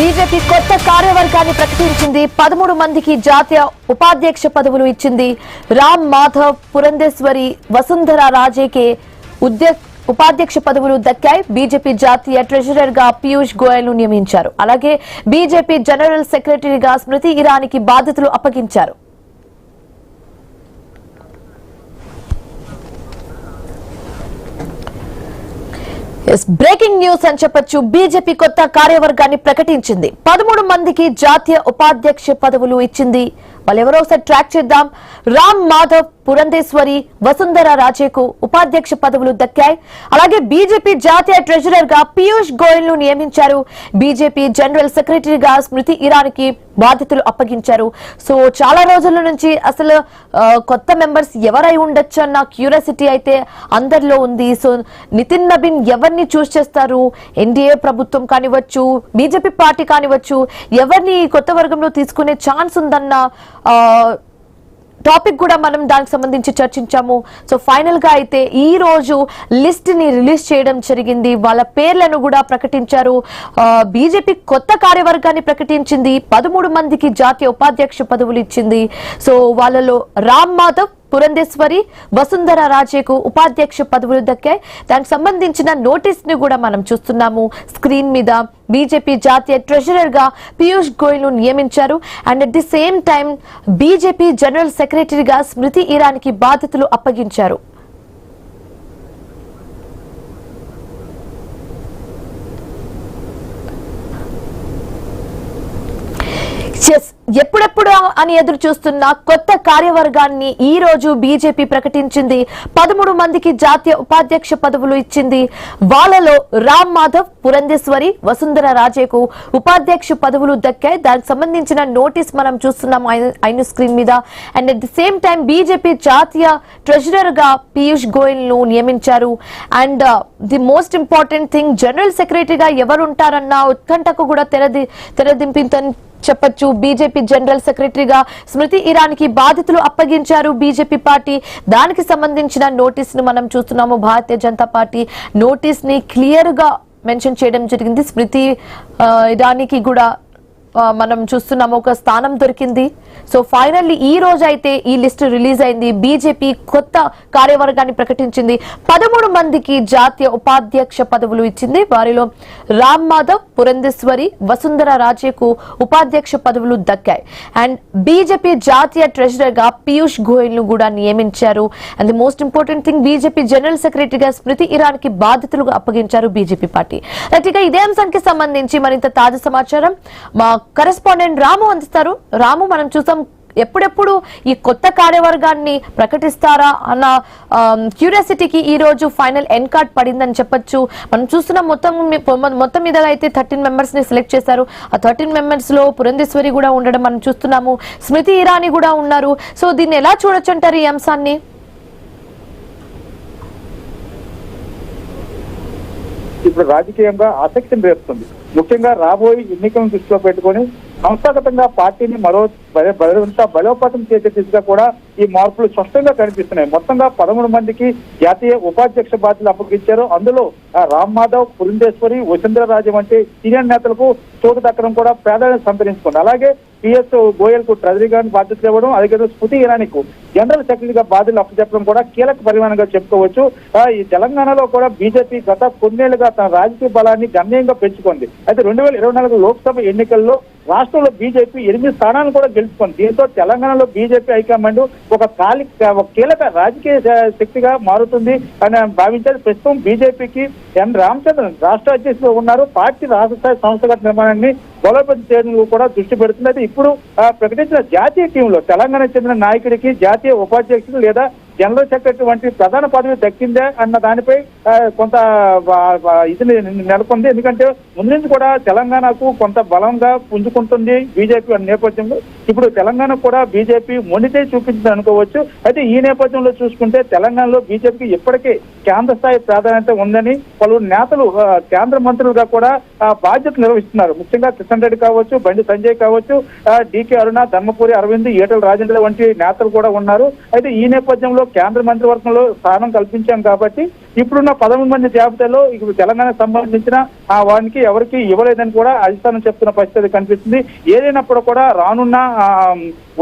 BJP కొత్త కార్యవర్గాన్ని ప్రకటించింది. 13 మందికి జాతీయ ఉపాధ్యక్ష పదవులు ఇచ్చింది. రామ్ మాధవ్, పురంధేశ్వరి, వసుంధర రాజేకే ఉపాధ్యక్ష పదవులు దక్కాయి. బీజేపీ జాతీయ ట్రెజరర్ గా పీయూష్ గోయల్ ను నియమించారు. అలాగే బీజేపీ జనరల్ సెక్రటరీగా స్మృతి ఇరానీకి బాధ్యతలు అప్పగించారు. బ్రేకింగ్ న్యూస్ అని చెప్పొచ్చు. బీజేపీ కొత్త కార్యవర్గాన్ని ప్రకటించింది. 13 మందికి జాతీయ ఉపాధ్యక్ష పదవులు ఇచ్చింది. వాళ్ళెవరో ఒకసారి ట్రాక్ చేద్దాం. రామ్ మాధవ్, పురంధేశ్వరి, వసుంధర రాజేకు ఉపాధ్యక్ష పదవులు దక్కాయి. అలాగే బీజేపీ జాతీయ ట్రెజరర్ గా పీయూష్ గోయల్ ను నియమించారు. బీజేపీ జనరల్ సెక్రటరీగా స్మృతి ఇరానీకి బాధ్యతలు అప్పగించారు. సో చాలా రోజుల నుంచి అసలు కొత్త మెంబర్స్ ఎవరై ఉండొచ్చు అన్న క్యూరియాసిటీ అయితే అందరిలో ఉంది. సో నితిన్ నబీన్ ఎవరిని చూస్ చేస్తారు? ఎన్డీఏ ప్రభుత్వం కానివచ్చు, బీజేపీ పార్టీ కానివచ్చు, ఎవరిని కొత్త వర్గంలో తీసుకునే ఛాన్స్ ఉందన్న టాపిక్ కూడా మనం దానికి సంబంధించి చర్చించాము. సో ఫైనల్ గా అయితే ఈ రోజు లిస్ట్ ని రిలీజ్ చేయడం జరిగింది. వాళ్ళ పేర్లను కూడా ప్రకటించారు. బీజేపీ కొత్త కార్యవర్గాన్ని ప్రకటించింది. 13 మందికి జాతీయ ఉపాధ్యక్ష పదవులు ఇచ్చింది. సో వాళ్ళలో రామ్ మాధవ్, పురంధేశ్వరి, వసుంధర రాజేకు ఉపాధ్యక్ష పదవులు దక్కాయి. దానికి సంబంధించిన నోటీస్ ని కూడా మనం చూస్తున్నాము స్క్రీన్ మీద. బీజేపీ జాతీయ ట్రెజరర్ గా పీయూష్ గోయల్ ను నియమించారు. And at the same time BJP general సెక్రటరీగా స్మృతి ఇరానీకి బాధ్యతలు అప్పగించారు. ఎప్పుడెప్పుడు అని ఎదురు చూస్తున్న కొత్త కార్యవర్గాన్ని ఈ రోజు బీజేపీ ప్రకటించింది. 13 మందికి జాతీయ ఉపాధ్యక్ష పదవులు ఇచ్చింది. వాళ్ళలో రామ్ మాధవ్, పురంధేశ్వరి, వసుంధర రాజేకు ఉపాధ్యక్ష పదవులు దక్కాయి. దానికి సంబంధించిన నోటీస్ మనం చూస్తున్నాం ఐను స్క్రీన్ మీద. And at the same time BJP జాతీయ ట్రెజరర్ గా పీయూష్ గోయల్ ను నియమించారు. And the most important thing, general సెక్రటరీగా ఎవరుంటారన్న ఉత్కంఠకు కూడా తెరదింపిందని చెప్పొచ్చు. బీజేపీ జనరల్ సెక్రటరీగా స్మృతి ఇరానీకి బాధ్యతలు అప్పగించారు బీజేపీ పార్టీ. దానికి సంబంధించిన నోటీస్ ను మనం చూస్తున్నాము. భారతీయ జనతా పార్టీ నోటీస్ ని క్లియర్ గా మెన్షన్ చేయడం జరిగింది. స్మృతి ఇరానీకి కూడా మనం చూస్తున్నాము ఒక స్థానం దొరికింది. సో ఫైనల్లీ ఈ రోజు అయితే ఈ లిస్ట్ రిలీజ్ అయింది. బీజేపీ కొత్త కార్యవర్గాన్ని ప్రకటించింది. 13 మందికి జాతీయ ఉపాధ్యక్ష పదవులు ఇచ్చింది. వారిలో రామ్ మాధవ్, పురంధేశ్వరి, వసుంధర రాజేకు ఉపాధ్యక్ష పదవులు దక్కాయి. అండ్ బీజేపీ జాతీయ ట్రెజరర్ గా పీయూష్ గోయల్ ను కూడా నియమించారు. And the most important thing, BJP general సెక్రటరీగా స్మృతి ఇరానీకి బాధ్యతలు అప్పగించారు బీజేపీ పార్టీ. ఇక ఇదే అంశానికి సంబంధించి మరింత తాజా సమాచారం మా కరెస్పాండెంట్ రాము అందిస్తారు. రాము, మనం చూసాం ఎప్పుడెప్పుడు ఈ కొత్త కార్యవర్గాన్ని ప్రకటిస్తారా అన్న క్యూరియాసిటీకి ఈ రోజు ఫైనల్ ఎన్ కార్డ్ పడిందని చెప్పొచ్చు. మనం చూస్తున్న మొత్తం మీద అయితే 13 మెంబర్స్ ని సెలెక్ట్ చేశారు. ఆ 13 మెంబర్స్ లో పురంధేశ్వరి కూడా ఉండడం మనం చూస్తున్నాము. స్మృతి ఇరానీ కూడా ఉన్నారు. సో దీన్ని ఎలా చూడొచ్చు అంటారు ఈ అంశాన్ని? ఇప్పుడు రాజకీయంగా ఆసక్తిని రేపుతుంది. ముఖ్యంగా రాబోయే ఎన్నికలను దృష్టిలో పెట్టుకుని సంస్థాగతంగా పార్టీని బలోపేతం చేసే దిశగా కూడా ఈ మార్పులు స్పష్టంగా కనిపిస్తున్నాయి. మొత్తంగా 13 మందికి జాతీయ ఉపాధ్యక్ష బాధ్యతలు అప్పగించారు. అందులో రామ్ మాధవ్, పురంధేశ్వరి, వసుంధర రాజే వంటి సీనియర్ నేతలకు చోటు దక్కడం కూడా ప్రాధాన్యత సంతరించుకుంది. అలాగే పీఎస్ గోయల్ కు ట్రెజరీగా బాధ్యతలు ఇవ్వడం, అలాగే స్మృతి ఇరానీకు జనరల్ సెక్రటరీగా బాధ్యతలు అప్పచెప్పడం కూడా కీలక పరిమాణంగా చెప్పుకోవచ్చు. ఈ తెలంగాణలో కూడా బీజేపీ గత కొన్నేళ్లుగా తన రాజకీయ బలాన్ని గణనీయంగా పెంచుకుంది. అయితే 2024 లోక్సభ ఎన్నికల్లో రాష్ట్రంలో బీజేపీ 8 స్థానాలను కూడా గెలుచుకుంది. దీంతో తెలంగాణలో బీజేపీ హైకమాండ్ ఒక కీలక రాజకీయ శక్తిగా మారుతుంది అని భావించారు. ప్రస్తుతం బీజేపీకి ఎన్ రామచంద్రన్ రాష్ట్ర అధ్యక్షులు ఉన్నారు. పార్టీ రాష్ట్ర స్థాయి సంస్థాగత నిర్మాణాన్ని బలోపేతం చేయడంలో కూడా దృష్టి పెడుతుంది. అయితే ఇప్పుడు ప్రకటించిన జాతీయ టీంలో తెలంగాణకు చెందిన నాయకుడికి జాతీయ ఉపాధ్యక్షుడు లేదా జనరల్ సెక్రటరీ వంటి ప్రధాన పదవి దక్కిందే అన్న దానిపై కొంత ఇది నెలకొంది. ఎందుకంటే ముందు నుంచి కూడా తెలంగాణకు కొంత బలంగా పుంజుకుంటుంది బీజేపీ అనే నేపథ్యంలో ఇప్పుడు తెలంగాణకు కూడా బీజేపీ మొండితే చూపించింది అనుకోవచ్చు. అయితే ఈ నేపథ్యంలో చూసుకుంటే తెలంగాణలో బీజేపీకి ఇప్పటికే కేంద్ర స్థాయి ప్రాధాన్యత ఉందని పలువురు నేతలు కేంద్ర మంత్రులుగా కూడా బాధ్యతలు నిర్వహిస్తున్నారు. ముఖ్యంగా కిషన్ రెడ్డి కావచ్చు, బండి సంజయ్ కావచ్చు, డికే అరుణ, ధర్మపురి అరవింద్, ఈటల రాజేంద్ర వంటి నేతలు కూడా ఉన్నారు. అయితే ఈ నేపథ్యంలో కేంద్ర మంత్రివర్గంలో స్థానం కల్పించాం కాబట్టి ఇప్పుడున్న 13 మంది జాబితాలో ఇప్పుడు తెలంగాణకు సంబంధించిన వారికి ఎవరికి ఇవ్వలేదని కూడా అధిష్టానం చెప్తున్న పరిస్థితి కనిపిస్తుంది. ఏదైనప్పుడు కూడా రానున్న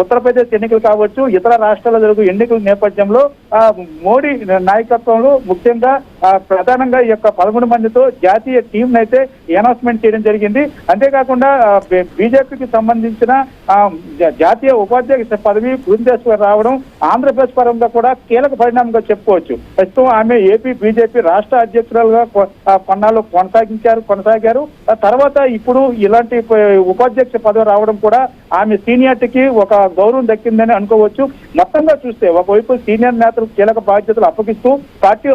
ఉత్తరప్రదేశ్ ఎన్నికలు కావచ్చు, ఇతర రాష్ట్రాల్లో జరుగు ఎన్నికల నేపథ్యంలో మోడీ నాయకత్వంలో ముఖ్యంగా ప్రధానంగా ఈ యొక్క 13 మందితో జాతీయ టీం అయితే అనౌన్స్మెంట్ చేయడం జరిగింది. అంతేకాకుండా బీజేపీకి సంబంధించిన జాతీయ ఉపాధ్యక్ష పదవి పురంధేశ్వరి రావడం ఆంధ్రప్రదేశ్ పరంగా కూడా కీలక పరిణామంగా చెప్పుకోవచ్చు. ప్రస్తుతం ఆమె ఏపీ బీజేపీ రాష్ట్ర అధ్యక్షురాలుగా కొన్నాళ్ళు కొనసాగారు. తర్వాత ఇప్పుడు ఇలాంటి ఉపాధ్యక్ష పదవి రావడం కూడా ఆమె సీనియారిటీకి ఒక గౌరవం దక్కిందని అనుకోవచ్చు. మొత్తంగా చూస్తే ఒకవైపు సీనియర్ నేతలు కీలక బాధ్యతలు అప్పగిస్తూ పార్టీ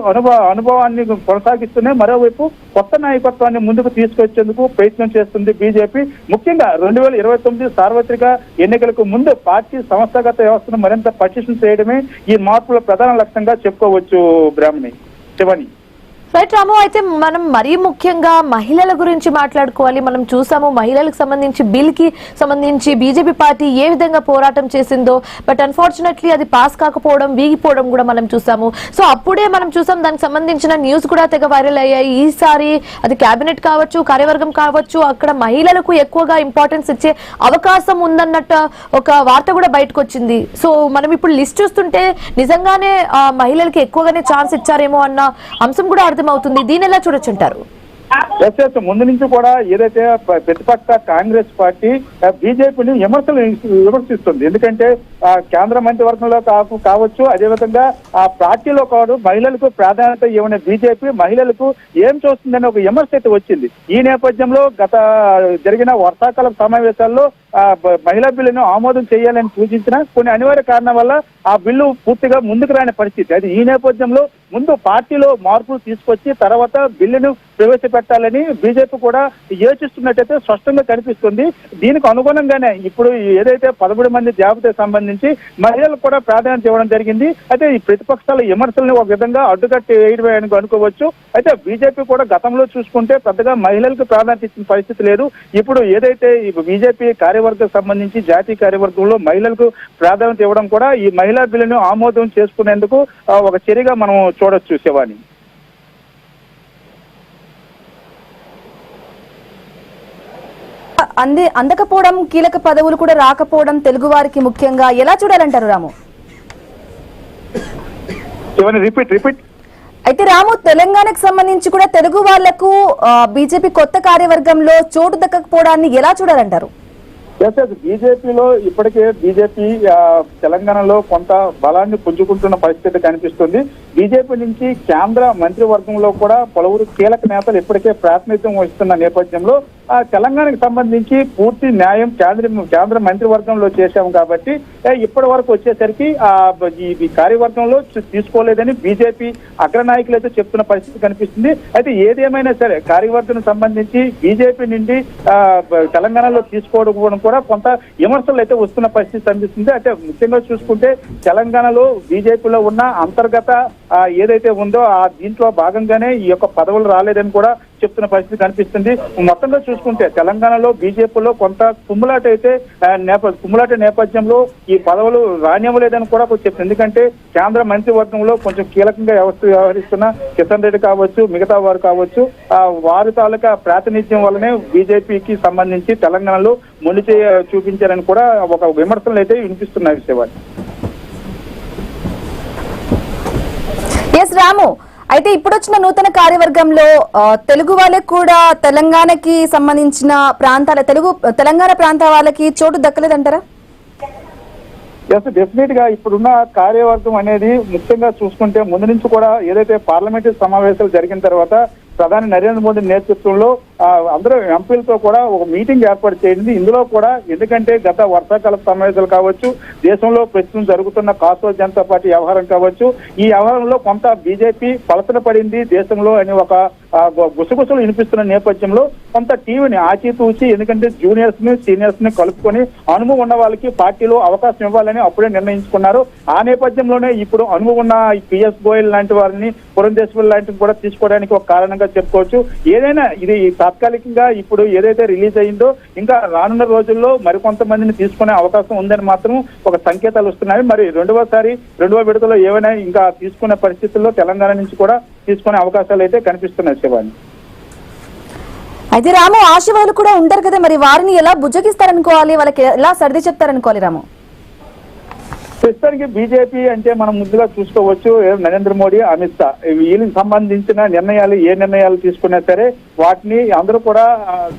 అనుభవాన్ని కొనసాగిస్తూనే మరోవైపు కొత్త నాయకత్వాన్ని ముందుకు తీసుకొచ్చేందుకు ప్రయత్నం చేస్తుంది బీజేపీ. ముఖ్యంగా 2029 సార్వత్రిక ఎన్నికలకు ముందు పార్టీ సంస్థాగత వ్యవస్థను మరింత పటిష్టం చేయడమే ఈ మార్పుల ప్రధాన లక్ష్యంగా చెప్పుకోవచ్చు. బ్రాహ్మణి శివని రైట్ రాము, అయితే మనం మరీ ముఖ్యంగా మహిళల గురించి మాట్లాడుకోవాలి. మనం చూసాము మహిళలకు సంబంధించి బిల్ కి సంబంధించి బీజేపీ పార్టీ ఏ విధంగా పోరాటం చేసిందో, బట్ అన్ఫార్చునేట్లీ అది పాస్ కాకపోవడం, వీగిపోవడం కూడా మనం చూసాము. సో అప్పుడే మనం చూసాం దానికి సంబంధించిన న్యూస్ కూడా తెగ వైరల్ అయ్యాయి. ఈసారి అది కేబినెట్ కావచ్చు, కార్యవర్గం కావచ్చు, అక్కడ మహిళలకు ఎక్కువగా ఇంపార్టెన్స్ ఇచ్చే అవకాశం ఉందన్నట్టు ఒక వార్త కూడా బయటకు వచ్చింది. సో మనం ఇప్పుడు లిస్ట్ చూస్తుంటే నిజంగానే మహిళలకి ఎక్కువగానే ఛాన్స్ ఇచ్చారేమో అన్న అంశం కూడా అవుతుంది. దీని ఎలా చూడొచ్చుంటారు? ముందు నుంచి కూడా ఏదైతే ప్రతిపక్ష కాంగ్రెస్ పార్టీ బీజేపీని విమర్శిస్తుంది. ఎందుకంటే కేంద్ర మంత్రివర్గంలో కావచ్చు, అదేవిధంగా ఆ పార్టీలో కాదు మహిళలకు ప్రాధాన్యత ఇవ్వని బీజేపీ మహిళలకు ఏం చూస్తుందని ఒక విమర్శ అయితే వచ్చింది. ఈ నేపథ్యంలో గత జరిగిన వర్షాకాల సమావేశాల్లో మహిళా బిల్లును ఆమోదం చేయాలని సూచించిన కొన్ని అనివార్య కారణం వల్ల ఆ బిల్లు పూర్తిగా ముందుకు రాని పరిస్థితి. అది ఈ నేపథ్యంలో ముందు పార్టీలో మార్పులు తీసుకొచ్చి తర్వాత బిల్లును ప్రవేశపెట్టాలని బీజేపీ కూడా యోచిస్తున్నట్టయితే స్పష్టంగా కనిపిస్తుంది. దీనికి అనుగుణంగానే ఇప్పుడు ఏదైతే 13 మంది జాబితాకు సంబంధించి మహిళలకు కూడా ప్రాధాన్యత ఇవ్వడం జరిగింది. అయితే ఈ ప్రతిపక్షాల విమర్శలను ఒక విధంగా అడ్డుకట్టి వేయడం అనుకోవచ్చు. అయితే బీజేపీ కూడా గతంలో చూసుకుంటే పెద్దగా మహిళలకు ప్రాధాన్యత ఇచ్చిన పరిస్థితి లేదు. ఇప్పుడు ఏదైతే బీజేపీ కార్యవర్గం సంబంధించి జాతీయ కార్యవర్గంలో మహిళలకు ప్రాధాన్యత ఇవ్వడం కూడా ఈ మహిళా బిల్లును ఆమోదం చేసుకునేందుకు ఒక చర్యగా మనం చూడొచ్చు. శివాని అందకపోవడం, కీలక పదవులు కూడా రాకపోవడం తెలుగు వారికి ముఖ్యంగా ఎలా చూడాలంటారు రాము? రిపీట్ అయితే రాము, తెలంగాణకు సంబంధించి కూడా తెలుగు వాళ్లకు బీజేపీ కొత్త కార్యవర్గంలో చోటు దక్కకపోవడాన్ని ఎలా చూడాలంటారు? బీజేపీలో ఇప్పటికే బీజేపీ తెలంగాణలో కొంత బలాన్ని పుంజుకుంటున్న పరిస్థితి కనిపిస్తుంది. బీజేపీ నుంచి కేంద్ర మంత్రివర్గంలో కూడా పలువురు కీలక నేతలు ఇప్పటికే ప్రాతినిధ్యం వహిస్తున్న నేపథ్యంలో తెలంగాణకు సంబంధించి పూర్తి న్యాయం కేంద్ర మంత్రివర్గంలో చేశాము కాబట్టి ఇప్పటి వరకు వచ్చేసరికి ఈ కార్యవర్గంలో తీసుకోలేదని బీజేపీ అగ్రనాయకులు అయితే చెప్తున్న పరిస్థితి కనిపిస్తుంది. అయితే ఏదేమైనా సరే కార్యవర్గం సంబంధించి బీజేపీ నుండి తెలంగాణలో తీసుకోవడం కూడా కొంత విమర్శలు అయితే వస్తున్న పరిస్థితి కనిపిస్తుంది. అయితే ముఖ్యంగా చూసుకుంటే తెలంగాణలో బీజేపీలో ఉన్న అంతర్గత ఏదైతే ఉందో దీంట్లో భాగంగానే ఈ యొక్క పదవులు రాలేదని కూడా చెప్తున్న పరిస్థితి కనిపిస్తుంది. మొత్తంగా చూసుకుంటే తెలంగాణలో బీజేపీలో కొంత కుమ్ములాట నేపథ్యంలో ఈ పదవులు రానివ్వలేదని కూడా చెప్తుంది. ఎందుకంటే కేంద్ర మంత్రివర్గంలో కొంచెం కీలకంగా వ్యవహరిస్తున్న కిషన్ రెడ్డి కావచ్చు, మిగతా వారు కావచ్చు, వారి తాలూకా ప్రాతినిధ్యం వల్లనే బీజేపీకి సంబంధించి తెలంగాణలో మొండి చూపించారని కూడా ఒక విమర్శలు అయితే వినిపిస్తున్నాయి. విషయాన్ని రాము, అయితే ఇప్పుడు వచ్చిన నూతన కార్యవర్గంలో తెలుగు వాళ్ళకి కూడా తెలంగాణకి సంబంధించిన తెలంగాణ ప్రాంతాల వాళ్ళకి చోటు దక్కలేదంటారా? డెఫినెట్ గా ఇప్పుడున్న కార్యవర్గం అనేది ముఖ్యంగా చూసుకుంటే ముందు నుంచి కూడా ఏదైతే పార్లమెంటరీ సమావేశాలు జరిగిన తర్వాత ప్రధాని నరేంద్ర మోదీ నేతృత్వంలో అందరూ ఎంపీలతో కూడా ఒక మీటింగ్ ఏర్పాటు చేయింది. ఇందులో కూడా ఎందుకంటే గత వర్షాకాల సమావేశాలు కావచ్చు, దేశంలో ప్రస్తుతం జరుగుతున్న కాసో జనతా పార్టీ వ్యవహారం కావచ్చు, ఈ వ్యవహారంలో కొంత బీజేపీ పలసన పడింది దేశంలో అని ఒక గుసగుసలు వినిపిస్తున్న నేపథ్యంలో కొంత టీవీని ఆచితూచి, ఎందుకంటే జూనియర్స్ ని సీనియర్స్ ని కలుపుకొని అనుభవం ఉన్న వాళ్ళకి పార్టీలో అవకాశం ఇవ్వాలని అప్పుడే నిర్ణయించుకున్నారు. ఆ నేపథ్యంలోనే ఇప్పుడు అనుభవం ఉన్న పిఎస్ గోయల్ లాంటి వారిని, పురంధేశ్వరి లాంటివి కూడా తీసుకోవడానికి ఒక కారణంగా చెప్పుకోవచ్చు. ఏదైనా ఇది తాత్కాలికంగా ఇప్పుడు ఏదైతే రిలీజ్ అయిందో ఇంకా రానున్న రోజుల్లో మరికొంతమందిని తీసుకునే అవకాశం ఉందని మాత్రం ఒక సంకేతాలు వస్తున్నాయి. మరి రెండవ విడతలో ఏమైనా ఇంకా తీసుకునే పరిస్థితుల్లో తెలంగాణ నుంచి కూడా తీసుకునే అవకాశాలు అయితే కనిపిస్తున్నాయి శివాని. అయితే రాము, ఆశవాళ్ళు కూడా ఉంటారు కదా, మరి వారిని ఎలా బుజ్జగిస్తారనుకోవాలి, వాళ్ళకి ఎలా సర్ది చెప్తారనుకోవాలి రాము? ప్రస్తుతానికి బీజేపీ అంటే మనం ముందుగా చూసుకోవచ్చు, నరేంద్ర మోడీ, అమిత్ షా వీళ్ళకి సంబంధించిన నిర్ణయాలు ఏ నిర్ణయాలు తీసుకున్నా సరే వాటిని అందరూ కూడా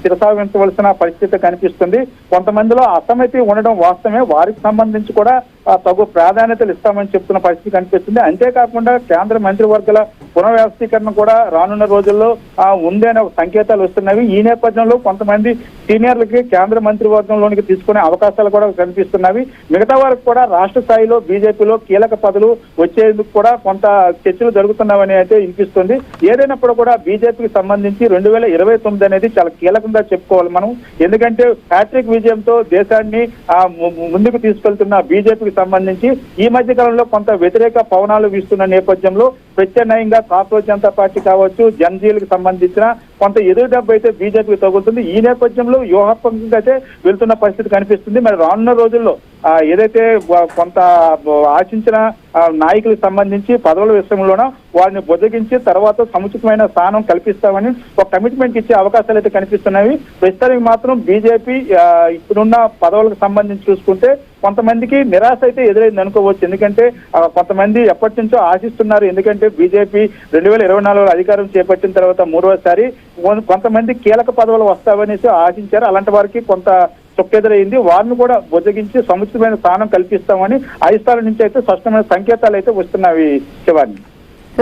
శిరసావించవలసిన పరిస్థితి కనిపిస్తుంది. కొంతమందిలో అసమ్మతి ఉండడం వాస్తవమే, వారికి సంబంధించి కూడా తగు ప్రాధాన్యతలు ఇస్తామని చెప్తున్న పరిస్థితి కనిపిస్తుంది. అంతేకాకుండా కేంద్ర మంత్రివర్గాల పునర్వ్యవస్థీకరణ కూడా రానున్న రోజుల్లో ఉంది అనే సంకేతాలు వస్తున్నవి. ఈ నేపథ్యంలో కొంతమంది సీనియర్లకి కేంద్ర మంత్రివర్గంలోనికి తీసుకునే అవకాశాలు కూడా కనిపిస్తున్నవి. మిగతా వారికి కూడా రాష్ట్ర స్థాయిలో బీజేపీలో కీలక పదవులు వచ్చేందుకు కూడా కొంత చర్చలు జరుగుతున్నాయని అయితే వినిపిస్తుంది. ఏదైనప్పుడు కూడా బీజేపీకి సంబంధించి 2029 అనేది చాలా కీలకంగా చెప్పుకోవాలి మనం. ఎందుకంటే హ్యాట్రిక్ విజయంతో దేశాన్ని ముందుకు తీసుకెళ్తున్న బీజేపీకి సంబంధించి ఈ మధ్య కాలంలో కొంత వ్యతిరేక పవనాలు వీస్తున్న నేపథ్యంలో ప్రత్యామ్నాయంగా కాంగ్రెస్ జనతా పార్టీ కావచ్చు, జనజీలకు సంబంధించిన కొంత ఎదురు దెబ్బ అయితే బీజేపీకి తగులుతుంది. ఈ నేపథ్యంలో వ్యూహాత్మకంగా అయితే వెళ్తున్న పరిస్థితి కనిపిస్తుంది. మరి రానున్న రోజుల్లో ఏదైతే కొంత ఆశించిన నాయకులకు సంబంధించి పదవుల విషయంలోన వారిని బుజ్జగించి తర్వాత సముచితమైన స్థానం కల్పిస్తామని ఒక కమిట్మెంట్ ఇచ్చే అవకాశాలు అయితే కనిపిస్తున్నాయి. ప్రస్తుతానికి మాత్రం బీజేపీ ఇప్పుడున్న పదవులకు సంబంధించి చూసుకుంటే కొంతమందికి నిరాశ అయితే ఎదురైంది అనుకోవచ్చు. ఎందుకంటే కొంతమంది ఎప్పటి నుంచో ఆశిస్తున్నారు. ఎందుకంటే బీజేపీ 2024 అధికారం చేపట్టిన తర్వాత మూడవసారి కొంతమంది కీలక పదవులు వస్తావనేసి ఆశించారు. అలాంటి వారికి కొంత చొక్కెదురైంది. వారిని కూడా బుజ్జగించి సముచితమైన స్థానం కల్పిస్తామని అధిష్టానం నుంచి అయితే స్పష్టమైన సంకేతాలు అయితే వస్తున్నాయి శివాని.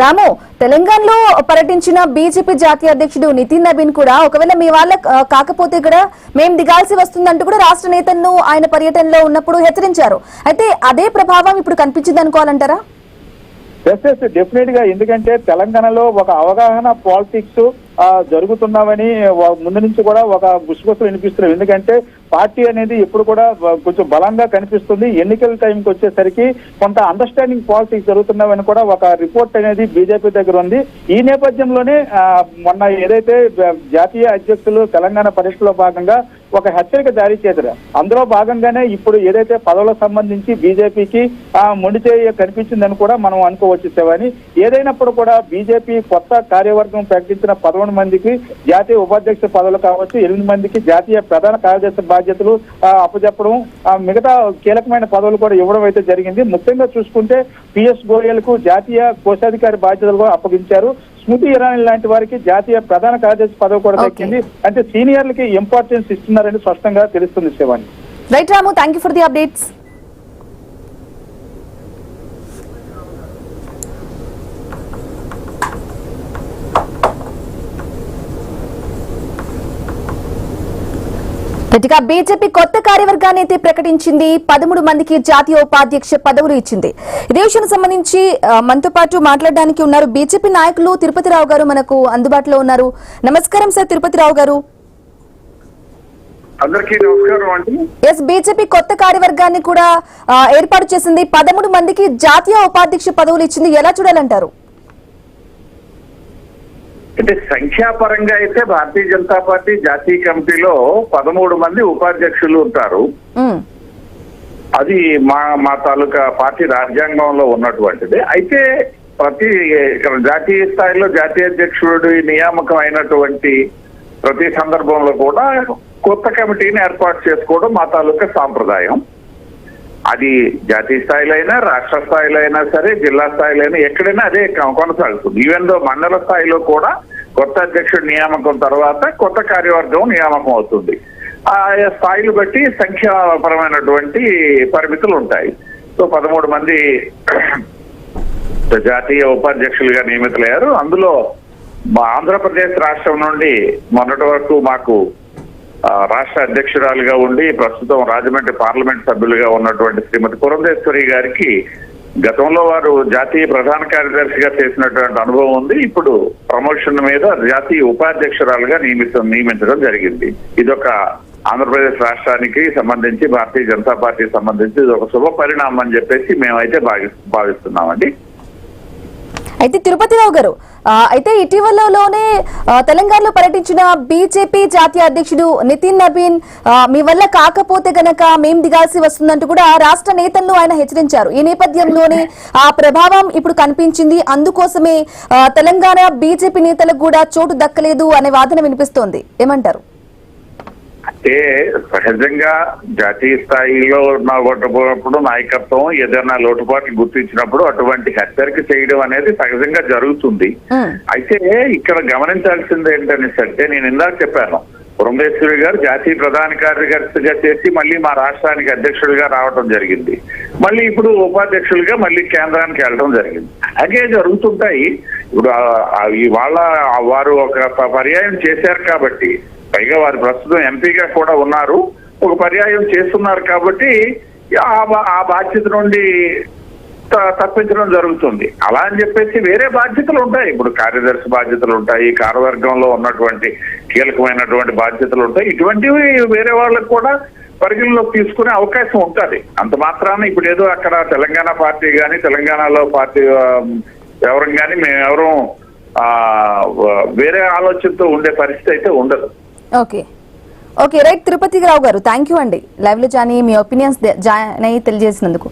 రాము, తెలంగాణలో పర్యటించిన బీజేపీ జాతీయ అధ్యక్షుడు నితిన్ నబీన్ కూడా ఒకవేళ మీ వాళ్ళ కాకపోతే కూడా మేము దిగాల్సి వస్తుందంటూ కూడా రాష్ట్ర నేతలను ఆయన పర్యటనలో ఉన్నప్పుడు హెచ్చరించారు. అయితే అదే ప్రభావం ఇప్పుడు కనిపించింది అనుకోవాలంటారా? డెఫినెట్ గా. ఎందుకంటే తెలంగాణలో ఒక అవగాహన పాలిటిక్స్ జరుగుతున్నామని ముందు నుంచి కూడా ఒక గుసగుసలు వినిపిస్తున్నారు. ఎందుకంటే పార్టీ అనేది ఎప్పుడు కూడా కొంచెం బలంగా కనిపిస్తుంది. ఎన్నికల టైంకి వచ్చేసరికి కొంత అండర్స్టాండింగ్ పాలిటిక్స్ జరుగుతున్నామని కూడా ఒక రిపోర్ట్ అనేది బీజేపీ దగ్గర ఉంది. ఈ నేపథ్యంలోనే మొన్న ఏదైతే జాతీయ అధ్యక్షులు తెలంగాణ పర్యటనలో భాగంగా ఒక హెచ్చరిక జారీ చేశారు. అందులో భాగంగానే ఇప్పుడు ఏదైతే పదవులకు సంబంధించి బీజేపీకి మొండి చేయ కనిపించిందని కూడా మనం అనుకోవచ్చు శివాని. ఏదైనప్పుడు కూడా బీజేపీ కొత్త కార్యవర్గం ప్రకటించిన 11 మందికి జాతీయ ఉపాధ్యక్ష పదవులు కావచ్చు, 8 మందికి జాతీయ ప్రధాన కార్యదర్శి బాధ్యతలు అప్పచెప్పడం, మిగతా కీలకమైన పదవులు కూడా ఇవ్వడం అయితే జరిగింది. ముఖ్యంగా చూసుకుంటే పిఎస్ గోయల్ కు జాతీయ కోశాధికారి బాధ్యతలు కూడా అప్పగించారు. స్మృతి ఇరానీ లాంటి వారికి జాతీయ ప్రధాన కార్యదర్శి పదవి కూడా దక్కింది. అంటే సీనియర్లకి ఇంపార్టెన్స్ ఇస్తున్నారని స్పష్టంగా తెలుస్తుంది Shivani. Right Ramu, thank you for the updates. గట్టిగా బీజేపీ కొత్త కార్యవర్గాన్ని అయితే ప్రకటించింది. 13 మందికి జాతీయ ఉపాధ్యక్ష పదవులు ఇచ్చింది. ఇదే విషయానికి సంబంధించి మనతో పాటు మాట్లాడడానికి ఉన్నారు బీజేపీ నాయకులు తిరుపతిరావు గారు మనకు అందుబాటులో ఉన్నారు. నమస్కారం సార్ తిరుపతిరావు గారు. అందరికీ నమస్కారం అండి. ఎస్, బీజేపీ కొత్త కార్యవర్గాన్ని కూడా ఏర్పాటు చేసింది. 13 మందికి జాతీయ ఉపాధ్యక్ష పదవులు ఇచ్చింది. ఎలా చూడాలంటారు? అంటే సంఖ్యాపరంగా అయితే భారతీయ జనతా పార్టీ జాతీయ కమిటీలో 13 మంది ఉపాధ్యక్షులు ఉంటారు. అది మా తాలూకా పార్టీ రాజ్యాంగంలో ఉన్నటువంటిది. అయితే ప్రతి జాతీయ స్థాయిలో జాతీయ అధ్యక్షుడు నియామకం అయినటువంటి ప్రతి సందర్భంలో కూడా కొత్త కమిటీని ఏర్పాటు చేసుకోవడం మా తాలూకా సాంప్రదాయం. అది జాతీయ స్థాయిలో అయినా, రాష్ట్ర స్థాయిలో అయినా సరే, జిల్లా స్థాయిలో అయినా ఎక్కడైనా అదే కొనసాగుతుంది. ఈవెన్ దో మండల స్థాయిలో కూడా కొత్త అధ్యక్షుడి నియామకం తర్వాత కొత్త కార్యవర్గం నియామకం అవుతుంది. ఆ స్థాయిలు బట్టి సంఖ్యాపరమైనటువంటి పరిమితులు ఉంటాయి. సో 13 మంది జాతీయ ఉపాధ్యక్షులుగా నియమితులయ్యారు. అందులో మా ఆంధ్రప్రదేశ్ రాష్ట్రం నుండి మొన్నటి వరకు మాకు రాష్ట్ర అధ్యక్షురాలుగా ఉండి ప్రస్తుతం రాజమండ్రి పార్లమెంట్ సభ్యులుగా ఉన్నటువంటి శ్రీమతి పురంధేశ్వరి గారికి గతంలో వారు జాతీయ ప్రధాన కార్యదర్శిగా చేసినటువంటి అనుభవం ఉంది. ఇప్పుడు ప్రమోషన్ మీద జాతీయ ఉపాధ్యక్షురాలుగా నియమించడం జరిగింది. ఇదొక ఆంధ్రప్రదేశ్ రాష్ట్రానికి సంబంధించి, భారతీయ జనతా పార్టీకి సంబంధించి ఇది ఒక శుభ పరిణామం అని చెప్పేసి మేమైతే భావిస్తున్నామండి. అయితే తిరుపతిరావు గారు, అయితే ఇటీవలలోనే తెలంగాణలో పర్యటించిన బీజేపీ జాతీయ అధ్యక్షుడు నితిన్ నబీన్ మీ వల్ల కాకపోతే గనక మేం దిగాల్సి వస్తుందంటూ కూడా రాష్ట్ర నేతలను ఆయన హెచ్చరించారు. ఈ నేపథ్యంలోనే ఆ ప్రభావం ఇప్పుడు కనిపించింది. అందుకోసమే తెలంగాణ బీజేపీ నేతలకు కూడా చోటు దక్కలేదు అనే వాదన వినిపిస్తోంది. ఏమంటారు? అంటే సహజంగా జాతీయ స్థాయిలో ఉన్నప్పుడు నాయకత్వం ఏదైనా లోటుపాట్లు గుర్తించినప్పుడు అటువంటి హెచ్చరిక చేయడం అనేది సహజంగా జరుగుతుంది. అయితే ఇక్కడ గమనించాల్సింది ఏంటనేసంటే, నేను ఇందాక చెప్పాను, పురంధేశ్వరి గారు జాతీయ ప్రధాన కార్యదర్శిగా చేసి మళ్ళీ మా రాష్ట్రానికి అధ్యక్షుడిగా రావడం జరిగింది. మళ్ళీ ఇప్పుడు ఉపాధ్యక్షులుగా మళ్ళీ కేంద్రానికి వెళ్ళడం జరిగింది. అలాగే జరుగుతుంటాయి. ఇప్పుడు ఇవాళ వారు ఒక పర్యాయం చేశారు కాబట్టి, పైగా వారు ప్రస్తుతం ఎంపీగా కూడా ఉన్నారు, ఒక పర్యాయం చేస్తున్నారు కాబట్టి ఆ బాధ్యత నుండి తప్పించడం జరుగుతుంది. అలా అని చెప్పేసి వేరే బాధ్యతలు ఉంటాయి. ఇప్పుడు కార్యదర్శి బాధ్యతలు ఉంటాయి, కార్యవర్గంలో ఉన్నటువంటి కీలకమైనటువంటి బాధ్యతలు ఉంటాయి. ఇటువంటివి వేరే వాళ్ళకు కూడా పరిగణలోకి తీసుకునే అవకాశం ఉంటుంది. అంత మాత్రాన ఇప్పుడు ఏదో అక్కడ తెలంగాణ పార్టీ కానీ తెలంగాణలో పార్టీ ఎవరం కానీ మేమెవరూ వేరే ఆలోచనతో ఉండే పరిస్థితి అయితే ఉండదు. Okay right. తిరుపతిరావు గారు, థ్యాంక్ యూ అండి. లైవ్ లో జాయిన్ మీ ఒపీనియన్స్ జాయిన్ అయ్యి తెలియజేసినందుకు.